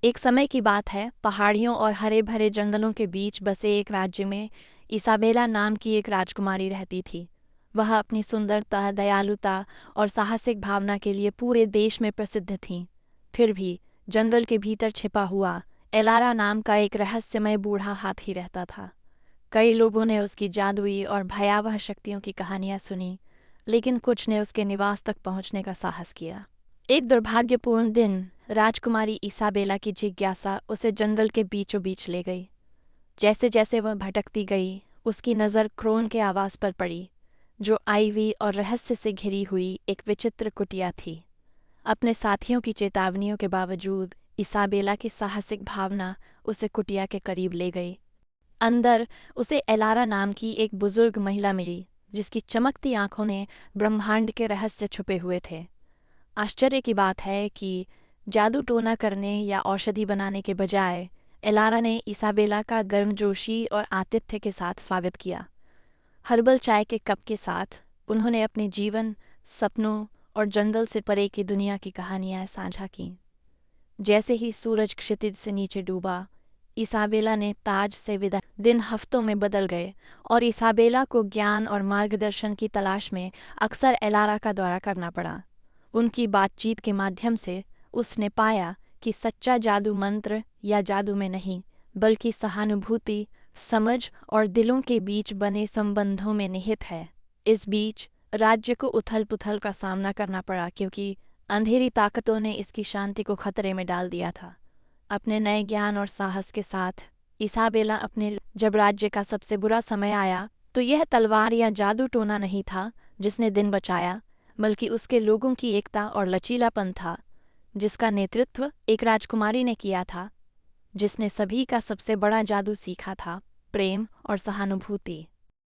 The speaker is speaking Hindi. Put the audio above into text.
एक समय की बात है, पहाड़ियों और हरे भरे जंगलों के बीच बसे एक राज्य में इसाबेला नाम की एक राजकुमारी रहती थी। वह अपनी सुंदरता, दयालुता और साहसिक भावना के लिए पूरे देश में प्रसिद्ध थीं। फिर भी जंगल के भीतर छिपा हुआ एलारा नाम का एक रहस्यमय बूढ़ा हाथी रहता था। कई लोगों ने उसकी जादुई और भयावह शक्तियों की कहानियां सुनी, लेकिन कुछ ने उसके निवास तक पहुंचने का साहस किया। एक दुर्भाग्यपूर्ण दिन राजकुमारी इसाबेला की जिज्ञासा उसे जंगल के बीचों बीच ले गई। जैसे जैसे वह भटकती गई, उसकी नज़र क्रोन के आवास पर पड़ी, जो आईवी और रहस्य से घिरी हुई एक विचित्र कुटिया थी। अपने साथियों की चेतावनियों के बावजूद इसाबेला की साहसिक भावना उसे कुटिया के करीब ले गई। अंदर उसे एलारा नाम की एक बुजुर्ग महिला मिली, जिसकी चमकती आंखों में ब्रह्मांड के रहस्य छुपे हुए थे। आश्चर्य की बात है कि जादू टोना करने या औषधि बनाने के बजाय एलारा ने इसाबेला का गर्मजोशी और आतिथ्य के साथ स्वागत किया। हर्बल चाय के कप के साथ उन्होंने अपने जीवन, सपनों और जंगल से परे की दुनिया की कहानियां साझा कीं। जैसे ही सूरज क्षितिज से नीचे डूबा, इसाबेला ने ताज से विदा। दिन हफ्तों में बदल गए और इसाबेला को ज्ञान और मार्गदर्शन की तलाश में अक्सर एलारा का दौरा करना पड़ा। उनकी बातचीत के माध्यम से उसने पाया कि सच्चा जादू मंत्र या जादू में नहीं, बल्कि सहानुभूति, समझ और दिलों के बीच बने संबंधों में निहित है। इस बीच राज्य को उथल पुथल का सामना करना पड़ा, क्योंकि अंधेरी ताकतों ने इसकी शांति को खतरे में डाल दिया था। अपने नए ज्ञान और साहस के साथ इसाबेला जब राज्य का सबसे बुरा समय आया, तो यह तलवार या जादू टोना नहीं था जिसने दिन बचाया, बल्कि उसके लोगों की एकता और लचीलापन था, जिसका नेतृत्व एक राजकुमारी ने किया था, जिसने सभी का सबसे बड़ा जादू सीखा था, प्रेम और सहानुभूति।